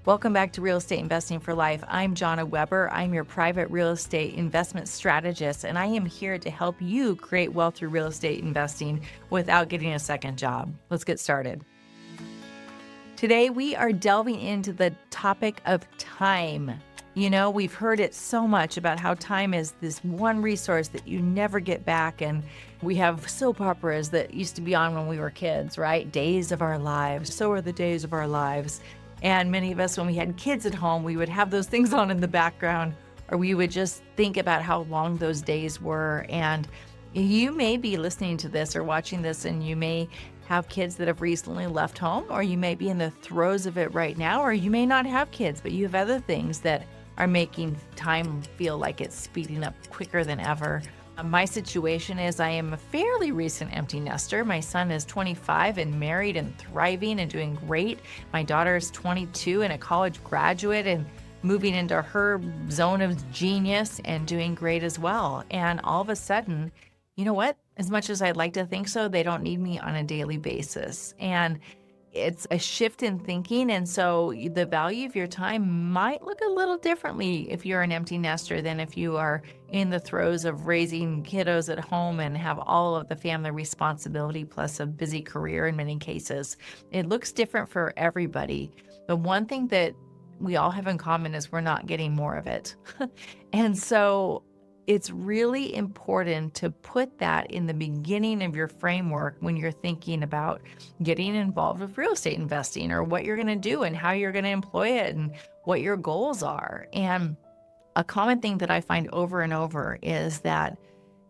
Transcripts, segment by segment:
Welcome back to Real Estate Investing for Life. I'm Jonna Weber. I'm your private real estate investment strategist, and I am here to help you create wealth through real estate investing without getting a second job. Let's get started. Today, we are delving into the topic of time. You know, we've heard it so much about how time is this one resource that you never get back. And we have soap operas that used to be on when we were kids, right? Days of our lives. So are the days of our lives. And many of us, when we had kids at home, we would have those things on in the background, or we would just think about how long those days were. And you may be listening to this or watching this, and you may have kids that have recently left home, or you may be in the throes of it right now, or you may not have kids, but you have other things that are making time feel like it's speeding up quicker than ever. My situation is I am a fairly recent empty nester. My son is 25 and married and thriving and doing great. My daughter is 22 and a college graduate and moving into her zone of genius and doing great as well. And all of a sudden, you know what? As much as I'd like to think so, they don't need me on a daily basis. And it's a shift in thinking. And so the value of your time might look a little differently if you're an empty nester than if you are in the throes of raising kiddos at home and have all of the family responsibility plus a busy career in many cases. It looks different for everybody. The one thing that we all have in common is we're not getting more of it. And so it's really important to put that in the beginning of your framework when you're thinking about getting involved with real estate investing, or what you're going to do and how you're going to employ it and what your goals are. And a common thing that I find over and over is that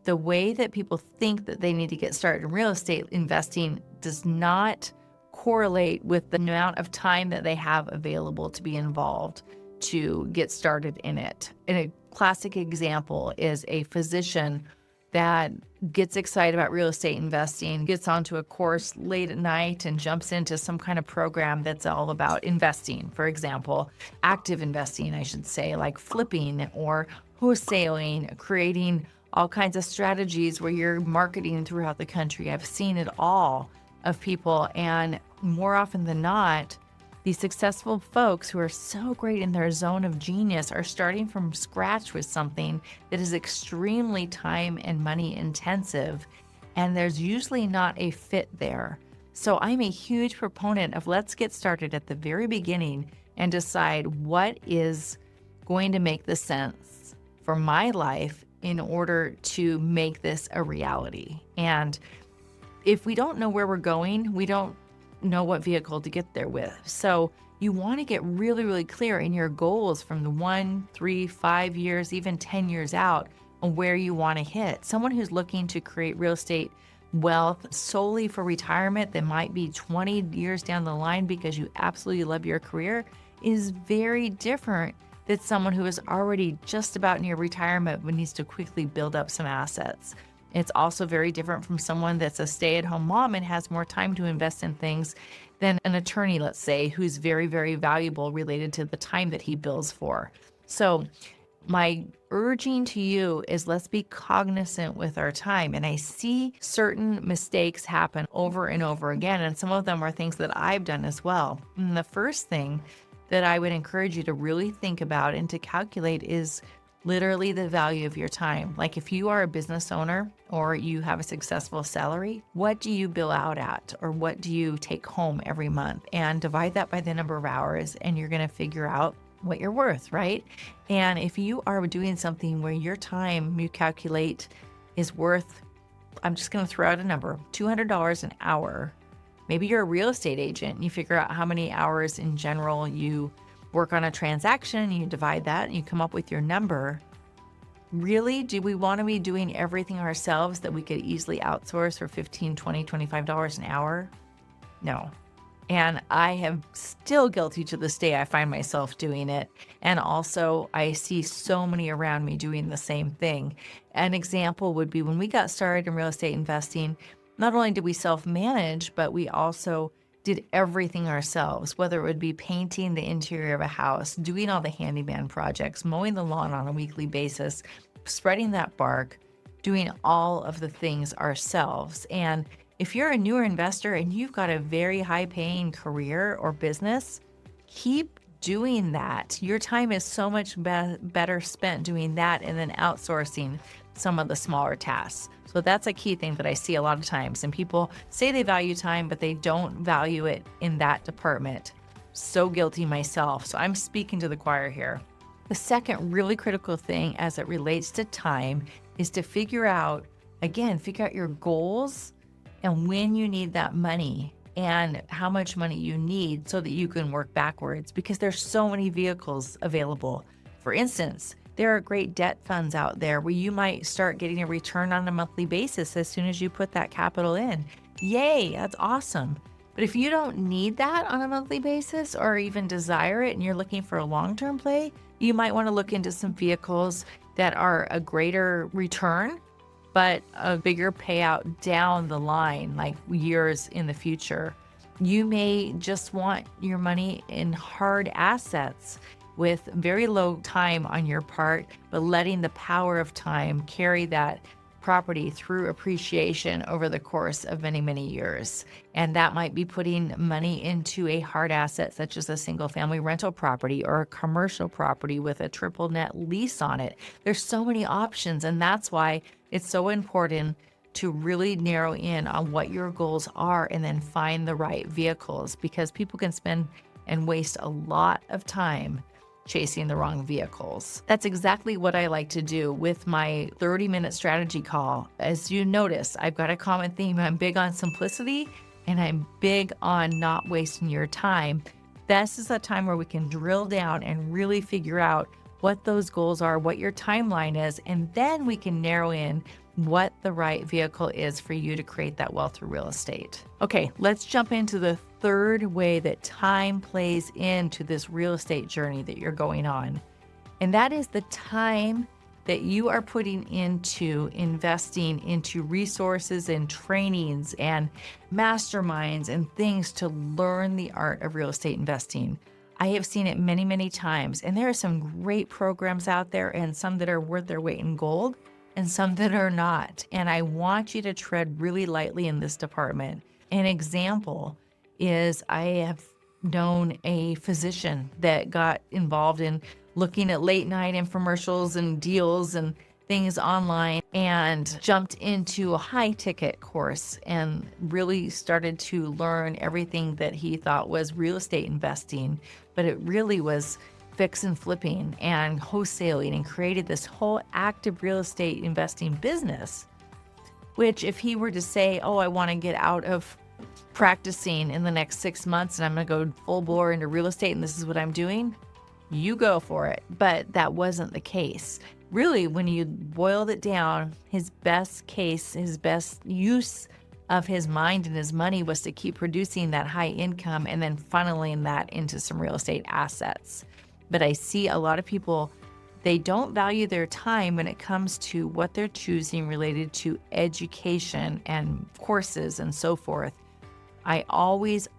the way that people think that they need to get started in real estate investing does not correlate with the amount of time that they have available to be involved to get started in it. And a classic example is a physician that gets excited about real estate investing, gets onto a course late at night and jumps into some kind of program that's all about investing. For example, active investing, I should say, like flipping or wholesaling, creating all kinds of strategies where you're marketing throughout the country. I've seen it all of people, and more often than not, these successful folks who are so great in their zone of genius are starting from scratch with something that is extremely time and money intensive, and there's usually not a fit there. So I'm a huge proponent of let's get started at the very beginning and decide what is going to make the sense for my life in order to make this a reality. And if we don't know where we're going, we don't know what vehicle to get there with. So you want to get really, really clear in your goals from the 1, 3, 5 years, even 10 years out on where you want to hit. Someone who's looking to create real estate wealth solely for retirement that might be 20 years down the line because you absolutely love your career is very different than someone who is already just about near retirement but needs to quickly build up some assets. It's also very different from someone that's a stay-at-home mom and has more time to invest in things than an attorney, let's say, who's very, very valuable related to the time that he bills for. So my urging to you is let's be cognizant with our time. And I see certain mistakes happen over and over again, and some of them are things that I've done as well. And the first thing that I would encourage you to really think about and to calculate is literally the value of your time. Like if you are a business owner or you have a successful salary, what do you bill out at, or what do you take home every month? And divide that by the number of hours, and you're going to figure out what you're worth, right? And if you are doing something where your time you calculate is worth, I'm just going to throw out a number, $200 an hour. Maybe you're a real estate agent and you figure out how many hours in general you work on a transaction, you divide that, and you come up with your number. Really, do we want to be doing everything ourselves that we could easily outsource for $15, $20, $25 an hour? No. And I am still guilty to this day. I find myself doing it. And also, I see so many around me doing the same thing. An example would be when we got started in real estate investing, not only did we self-manage, but we also did everything ourselves, whether it would be painting the interior of a house, doing all the handyman projects, mowing the lawn on a weekly basis, spreading that bark, doing all of the things ourselves. And if you're a newer investor and you've got a very high paying career or business, keep doing that. Your time is so much better spent doing that and then outsourcing some of the smaller tasks. So that's a key thing that I see a lot of times. And people say they value time, but they don't value it in that department. So guilty myself. So I'm speaking to the choir here. The second really critical thing as it relates to time is to figure out your goals and when you need that money and how much money you need so that you can work backwards, because there's so many vehicles available. For instance, there are great debt funds out there where you might start getting a return on a monthly basis as soon as you put that capital in. Yay, that's awesome. But if you don't need that on a monthly basis or even desire it and you're looking for a long-term play, you might want to look into some vehicles that are a greater return, but a bigger payout down the line, like years in the future. You may just want your money in hard assets with very low time on your part, but letting the power of time carry that property through appreciation over the course of many, many years. And that might be putting money into a hard asset, such as a single family rental property or a commercial property with a triple net lease on it. There's so many options. And that's why it's so important to really narrow in on what your goals are and then find the right vehicles, because people can spend and waste a lot of time chasing the wrong vehicles. That's exactly what I like to do with my 30-minute strategy call. As you notice, I've got a common theme. I'm big on simplicity and I'm big on not wasting your time. This is a time where we can drill down and really figure out what those goals are, what your timeline is, and then we can narrow in what the right vehicle is for you to create that wealth through real estate. Okay, let's jump into the third way that time plays into this real estate journey that you're going on. And that is the time that you are putting into investing into resources and trainings and masterminds and things to learn the art of real estate investing. I have seen it many, many times, and there are some great programs out there and some that are worth their weight in gold and some that are not. And I want you to tread really lightly in this department. An example is I have known a physician that got involved in looking at late night infomercials and deals and things online and jumped into a high ticket course and really started to learn everything that he thought was real estate investing, but it really was fix and flipping and wholesaling, and created this whole active real estate investing business, which if he were to say, oh, I want to get out of practicing in the next 6 months and I'm going to go full bore into real estate and this is what I'm doing, you go for it. But that wasn't the case. Really, when you boiled it down, his best case, his best use of his mind and his money was to keep producing that high income and then funneling that into some real estate assets. But I see a lot of people, they don't value their time when it comes to what they're choosing related to education and courses and so forth. I always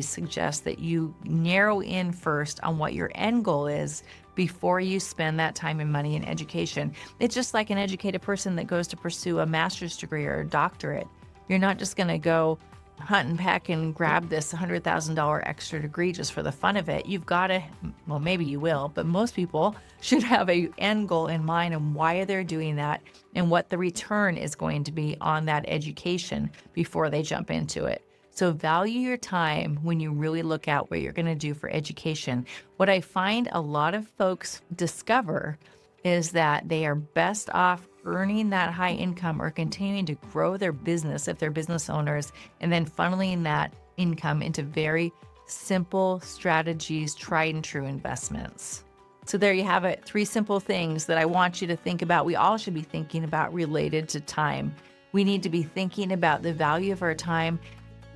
suggest that you narrow in first on what your end goal is before you spend that time and money in education. It's just like an educated person that goes to pursue a master's degree or a doctorate. You're not just going to go hunt and peck and grab this $100,000 extra degree just for the fun of it. You've got to, well, maybe you will, but most people should have an end goal in mind and why they're doing that and what the return is going to be on that education before they jump into it. So value your time when you really look at what you're going to do for education. What I find a lot of folks discover is that they are best off earning that high income or continuing to grow their business if they're business owners, and then funneling that income into very simple strategies, tried and true investments. So there you have it. 3 simple things that I want you to think about. We all should be thinking about related to time. We need to be thinking about the value of our time.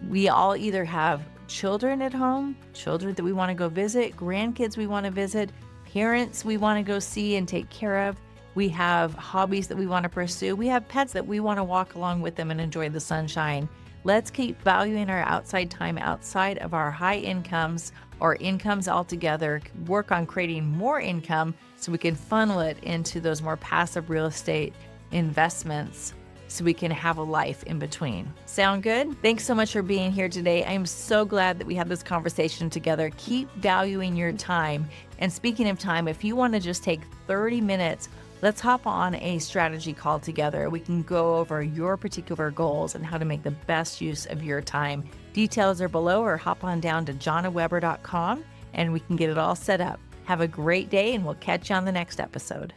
We all either have children at home, children that we want to go visit, grandkids we want to visit, parents we want to go see and take care of. We have hobbies that we want to pursue. We have pets that we want to walk along with them and enjoy the sunshine. Let's keep valuing our outside time outside of our high incomes or incomes altogether. Work on creating more income so we can funnel it into those more passive real estate investments so we can have a life in between. Sound good? Thanks so much for being here today. I am so glad that we had this conversation together. Keep valuing your time. And speaking of time, if you want to just take 30 minutes, let's hop on a strategy call together. We can go over your particular goals and how to make the best use of your time. Details are below, or hop on down to jonnaweber.com and we can get it all set up. Have a great day, and we'll catch you on the next episode.